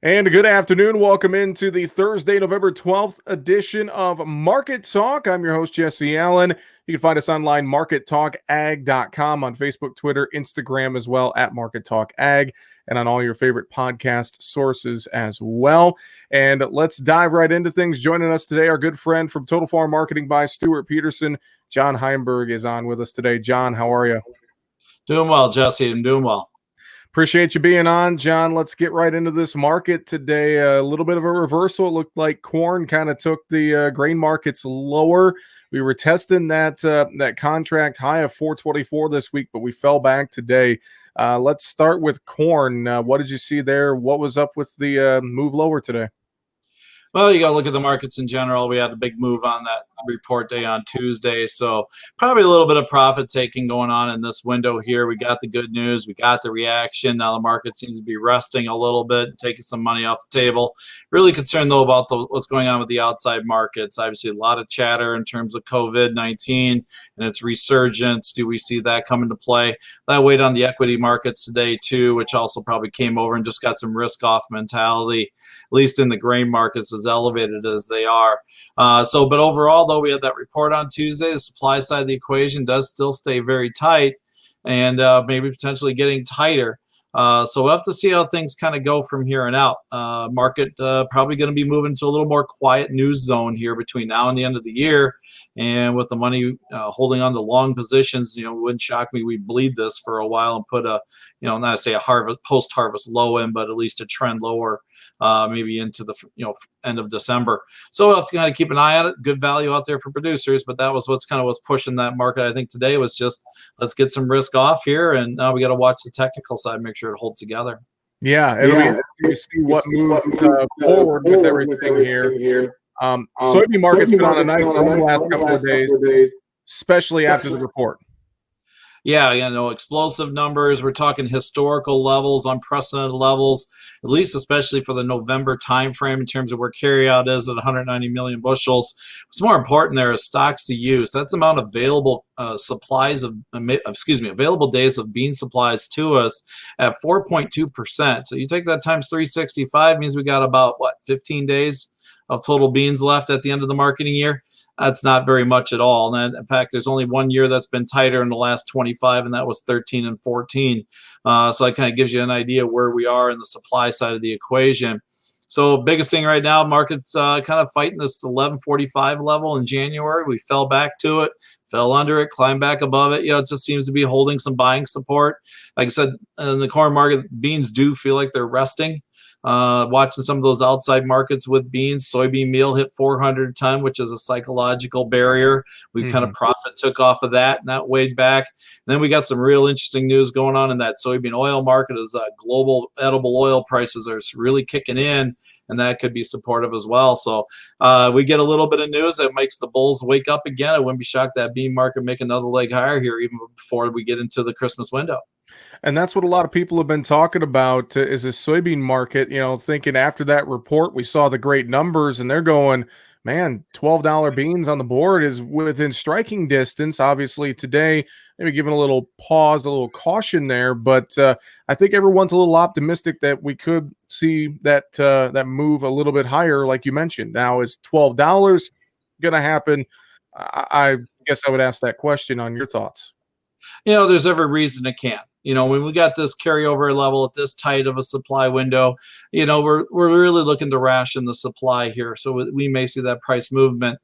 And good afternoon. Welcome into the Thursday, November 12th edition of Market Talk. I'm your host, Jesse Allen. You can find us online, markettalkag.com, on Facebook, Twitter, Instagram, as well, at Market Talk Ag, and on all your favorite podcast sources as well. And let's dive right into things. Joining us today, our good friend from Total Farm Marketing by Stewart-Peterson, John Heinberg, is on with us today. John, how are you? Doing well, Jesse. I'm doing well. Appreciate you being on, John. Let's get right into this market today. A little bit of a reversal. It looked like corn kind of took the grain markets lower. We were testing that contract high of 424 this week, but we fell back today. Let's start with corn. What did you see there? What was up with the move lower today? Well, you got to look at the markets in general. We had a big move on that report day on Tuesday. So probably a little bit of profit taking going on in this window here. We got the good news. We got the reaction. Now the market seems to be resting a little bit, taking some money off the table. Really concerned, though, about what's going on with the outside markets. Obviously, a lot of chatter in terms of COVID-19 and its resurgence. Do we see that come into play? That weighed on the equity markets today, too, which also probably came over and just got some risk-off mentality, at least in the grain markets, as elevated as they are. But overall, though, we had that report on Tuesday. The supply side of the equation does still stay very tight and maybe potentially getting tighter. So we'll have to see how things kind of go from here and out. Market probably going to be moving to a little more quiet news zone here between now and the end of the year. And with the money holding on to long positions, it wouldn't shock me we bleed this for a while and put not to say a post-harvest low in, but at least a trend lower, maybe into the end of December. So we'll have to kind of keep an eye on it. Good value out there for producers, but that was what's pushing that market. I think today was just let's get some risk off here, and now we got to watch the technical side, make sure it holds together. Yeah, it'll be interesting to see what moves forward with everything here. Soybean market's been on a nice run the last couple of days, especially after the report. Yeah, explosive numbers. We're talking historical levels, unprecedented levels, at least especially for the November timeframe in terms of where carryout is at 190 million bushels. What's more important there is stocks to use. That's the amount of available available days of bean supplies to us at 4.2%. So you take that times 365 means we got about 15 days of total beans left at the end of the marketing year. That's not very much at all. And in fact, there's only one year that's been tighter in the last 25, and that was 13 and 14. So that kind of gives you an idea where we are in the supply side of the equation. So biggest thing right now, market's kind of fighting this 1145 level in January. We fell back to it, fell under it, climbed back above it. It just seems to be holding some buying support. Like I said, in the corn market, beans do feel like they're resting. Watching some of those outside markets with beans, soybean meal hit 400 a ton, which is a psychological barrier. We kind of profit took off of that, and that weighed back. And then we got some real interesting news going on in that soybean oil market as global edible oil prices are really kicking in, and that could be supportive as well. So we get a little bit of news that makes the bulls wake up again. I wouldn't be shocked that bean market make another leg higher here even before we get into the Christmas window. And that's what a lot of people have been talking about is a soybean market, thinking after that report, we saw the great numbers and they're going, man, $12 beans on the board is within striking distance. Obviously today, maybe giving a little pause, a little caution there, but I think everyone's a little optimistic that we could see that move a little bit higher, like you mentioned. Now, is $12 going to happen? I guess I would ask that question on your thoughts. There's every reason it can't. When we got this carryover level at this tight of a supply window, we're really looking to ration the supply here. So we may see that price movement.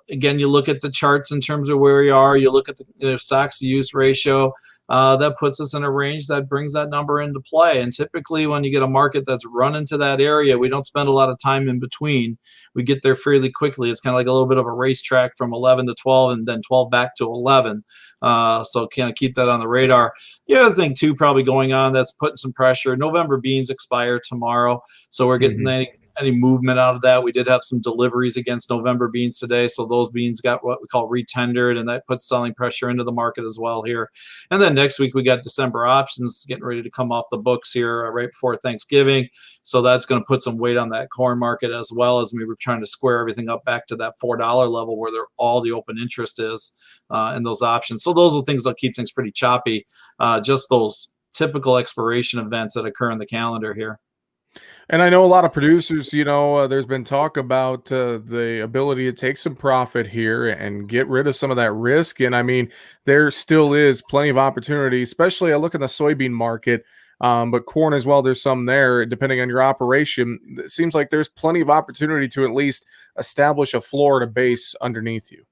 Again, you look at the charts in terms of where we are, you look at the stocks to use ratio, that puts us in a range that brings that number into play. And typically when you get a market that's run into that area, we don't spend a lot of time in between. We get there fairly quickly. It's kind of like a little bit of a racetrack from 11 to 12 and then 12 back to 11. So kind of keep that on the radar. The other thing too, probably going on that's putting some pressure, November beans expire tomorrow. So we're getting any movement out of that. We did have some deliveries against November beans today, so those beans got what we call retendered, and that puts selling pressure into the market as well here. And then next week we got December options getting ready to come off the books here right before Thanksgiving, so that's going to put some weight on that corn market as well as we were trying to square everything up back to that $4 level where all the open interest is in those options. So those are things that keep things pretty choppy, just those typical expiration events that occur in the calendar here. And I know a lot of producers, there's been talk about the ability to take some profit here and get rid of some of that risk. And I mean, there still is plenty of opportunity, especially I look at the soybean market, but corn as well. There's some there, depending on your operation. It seems like there's plenty of opportunity to at least establish a floor and a base underneath you.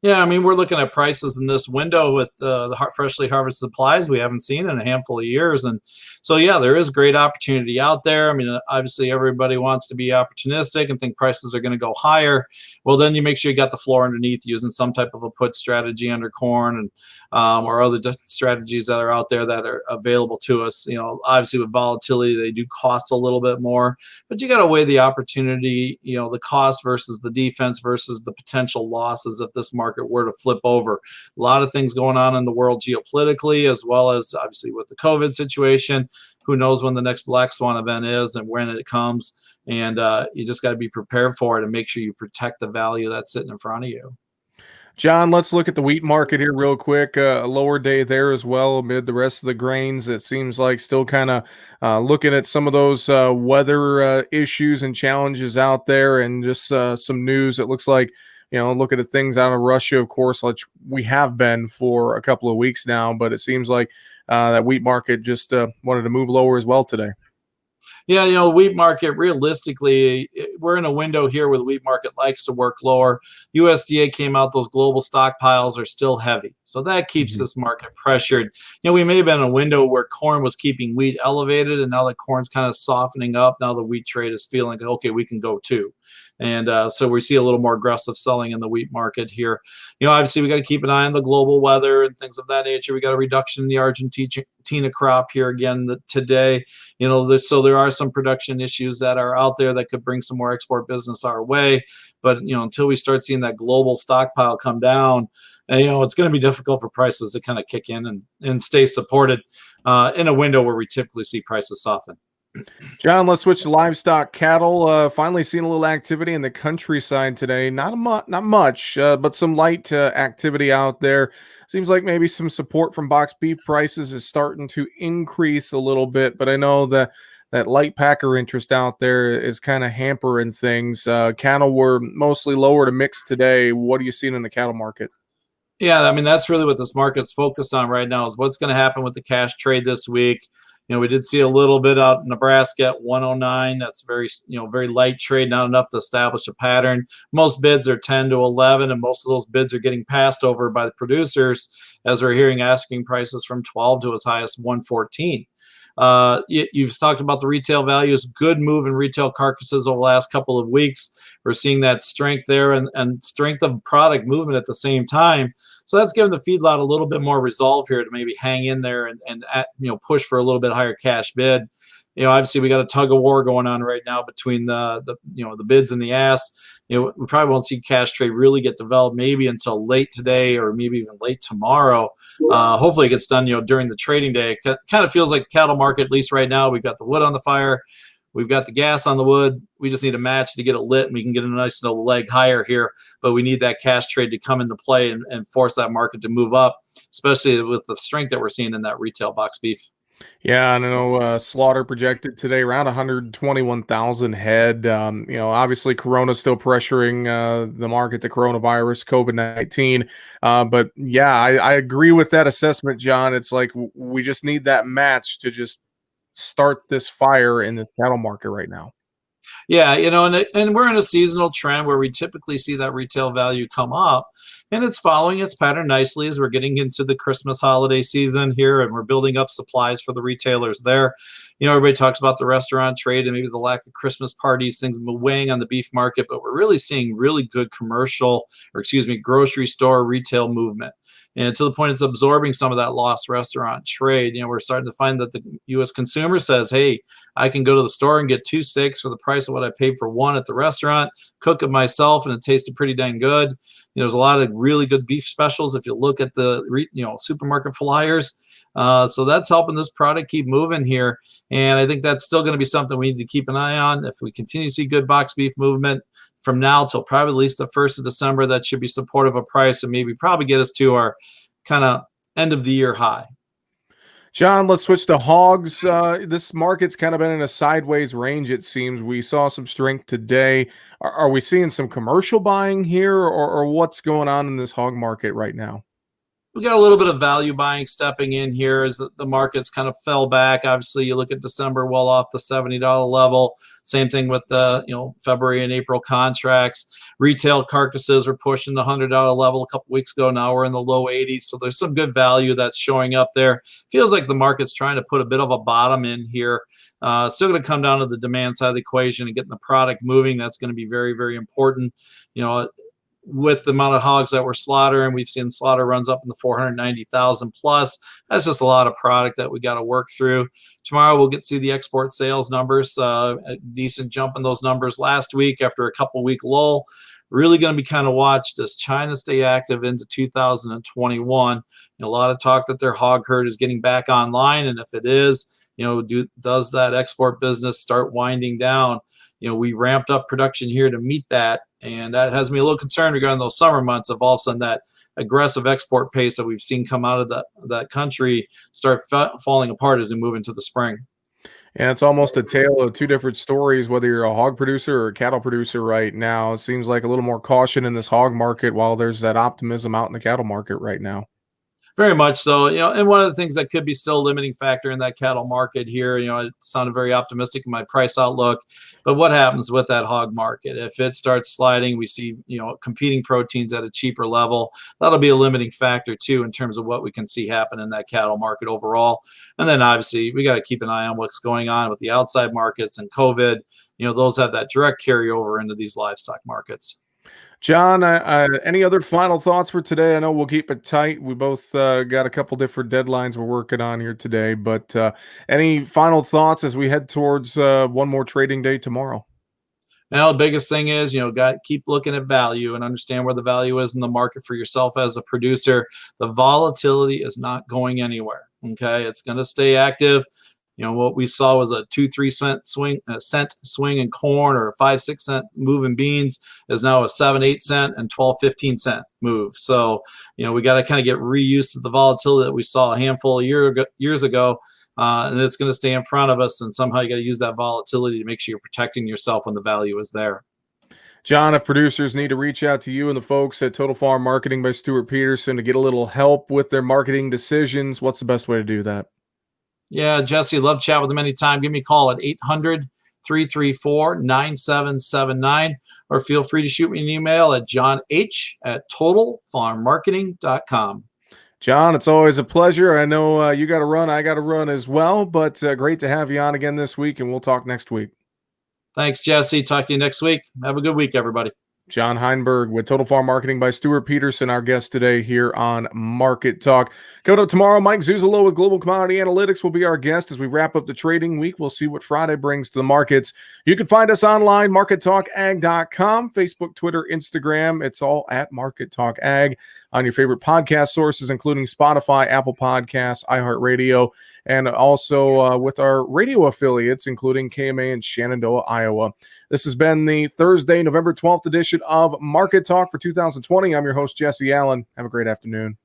Yeah, I mean, we're looking at prices in this window with the freshly harvested supplies we haven't seen in a handful of years. And so, yeah, there is great opportunity out there. I mean, obviously, everybody wants to be opportunistic and think prices are going to go higher. Well, then you make sure you got the floor underneath using some type of a put strategy under corn and or other strategies that are out there that are available to us. Obviously, with volatility, they do cost a little bit more, but you got to weigh the opportunity, the cost versus the defense versus the potential losses if this market were to flip over. A lot of things going on in the world geopolitically, as well as obviously with the COVID situation. Who knows when the next black swan event is and when it comes. And you just got to be prepared for it and make sure you protect the value that's sitting in front of you. John, let's look at the wheat market here real quick. A lower day there as well amid the rest of the grains. It seems like still kind of looking at some of those weather issues and challenges out there, and just some news. It looks like, looking at things out of Russia, of course, which we have been for a couple of weeks now, but it seems like that wheat market just wanted to move lower as well today. Yeah, wheat market, realistically, we're in a window here where the wheat market likes to work lower. USDA came out, those global stockpiles are still heavy. So that keeps Mhm. this market pressured. We may have been in a window where corn was keeping wheat elevated, and now that corn's kind of softening up. Now the wheat trade is feeling, okay, we can go too. And so we see a little more aggressive selling in the wheat market here. Obviously, we got to keep an eye on the global weather and things of that nature. We got a reduction in the Argentina crop here again today. So there are some production issues that are out there that could bring some more export business our way. But until we start seeing that global stockpile come down, and, it's going to be difficult for prices to kind of kick in and stay supported in a window where we typically see prices soften. John, let's switch to livestock cattle. Finally seeing a little activity in the countryside today. Not much, but some light activity out there. Seems like maybe some support from box beef prices is starting to increase a little bit, but I know that light packer interest out there is kind of hampering things. Cattle were mostly lower to mix today. What are you seeing in the cattle market? Yeah, I mean, that's really what this market's focused on right now is what's going to happen with the cash trade this week. We did see a little bit out in Nebraska at 109. That's very light trade, not enough to establish a pattern. Most bids are 10 to 11, and most of those bids are getting passed over by the producers, as we're hearing asking prices from 12 to as high as 114. You've talked about the retail values, good move in retail carcasses over the last couple of weeks. We're seeing that strength there and strength of product movement at the same time. So that's given the feedlot a little bit more resolve here to maybe hang in there and push for a little bit higher cash bid. Obviously we got a tug of war going on right now between the bids and the ask. We probably won't see cash trade really get developed maybe until late today or maybe even late tomorrow. Hopefully it gets done, during the trading day. It kind of feels like cattle market, at least right now. We've got the wood on the fire. We've got the gas on the wood. We just need a match to get it lit, and we can get a nice little leg higher here. But we need that cash trade to come into play and force that market to move up, especially with the strength that we're seeing in that retail box beef. Yeah, I know slaughter projected today around 121,000 head. Obviously Corona still pressuring the market, the coronavirus, COVID-19. But yeah, I agree with that assessment, John. It's like we just need that match to just start this fire in the cattle market right now. Yeah, and we're in a seasonal trend where we typically see that retail value come up, and it's following its pattern nicely as we're getting into the Christmas holiday season here, and we're building up supplies for the retailers there. Everybody talks about the restaurant trade and maybe the lack of Christmas parties, things weighing on the beef market, but we're really seeing really good grocery store retail movement. And to the point it's absorbing some of that lost restaurant trade. We're starting to find that the U.S. consumer says, hey, I can go to the store and get two steaks for the price of what I paid for one at the restaurant, cook it myself, and it tasted pretty dang good. There's a lot of really good beef specials if you look at the supermarket flyers. So that's helping this product keep moving here. And I think that's still going to be something we need to keep an eye on. If we continue to see good box beef movement from now till probably at least the 1st of December, that should be supportive of price and maybe probably get us to our kind of end of the year high. John, let's switch to hogs. This market's kind of been in a sideways range, it seems. We saw some strength today. Are we seeing some commercial buying here, or what's going on in this hog market right now? We got a little bit of value buying stepping in here as the markets kind of fell back. Obviously, you look at December well off the $70 level. Same thing with the February and April contracts. Retail carcasses were pushing the $100 level a couple weeks ago. Now we're in the low 80s. So there's some good value that's showing up there. Feels like the market's trying to put a bit of a bottom in here. Still going to come down to the demand side of the equation and getting the product moving. That's going to be very, very important. With the amount of hogs that we're slaughtering, we've seen slaughter runs up in the 490,000 plus. That's just a lot of product that we got to work through. Tomorrow we'll get to see the export sales numbers, a decent jump in those numbers last week after a couple-week lull. Really going to be kind of watched. Does China stay active into 2021? A lot of talk that their hog herd is getting back online, and if it is, does that export business start winding down? We ramped up production here to meet that, and that has me a little concerned regarding those summer months of all of a sudden that aggressive export pace that we've seen come out of that country start falling apart as we move into the spring. And it's almost a tale of two different stories, whether you're a hog producer or a cattle producer right now. It seems like a little more caution in this hog market while there's that optimism out in the cattle market right now. Very much so, and one of the things that could be still a limiting factor in that cattle market here, it sounded very optimistic in my price outlook, but what happens with that hog market? If it starts sliding, we see, competing proteins at a cheaper level. That'll be a limiting factor too, in terms of what we can see happen in that cattle market overall. And then obviously we got to keep an eye on what's going on with the outside markets and COVID. Those have that direct carryover into these livestock markets. John, any other final thoughts for today? I know we'll keep it tight. We both got a couple different deadlines we're working on here today, but any final thoughts as we head towards one more trading day tomorrow? Now, the biggest thing is, keep looking at value and understand where the value is in the market for yourself as a producer. The volatility is not going anywhere. Okay, it's going to stay active. What we saw was a 2-3 cent swing in corn, or a 5-6 cent move in beans is now a 7-8 cent and 12-15 cent move. So, we got to kind of get reused to the volatility that we saw a handful of years ago. And it's going to stay in front of us. And somehow you got to use that volatility to make sure you're protecting yourself when the value is there. John, if producers need to reach out to you and the folks at Total Farm Marketing by Stewart-Peterson to get a little help with their marketing decisions, what's the best way to do that? Yeah, Jesse, love chat with them anytime. Give me a call at 800-334-9779, or feel free to shoot me an email at johnh@totalfarmmarketing.com. John, it's always a pleasure. I know you got to run. I got to run as well, but great to have you on again this week, and we'll talk next week. Thanks, Jesse. Talk to you next week. Have a good week, everybody. John Heinberg with Total Farm Marketing by Stewart-Peterson, our guest today here on Market Talk. Coming up tomorrow, Mike Zuzolo with Global Commodity Analytics will be our guest as we wrap up the trading week. We'll see what Friday brings to the markets. You can find us online, markettalkag.com, Facebook, Twitter, Instagram. It's all at Market Talk Ag on your favorite podcast sources, including Spotify, Apple Podcasts, iHeartRadio, and also with our radio affiliates, including KMA in Shenandoah, Iowa. This has been the Thursday, November 12th edition of Market Talk for 2020. I'm your host, Jesse Allen. Have a great afternoon.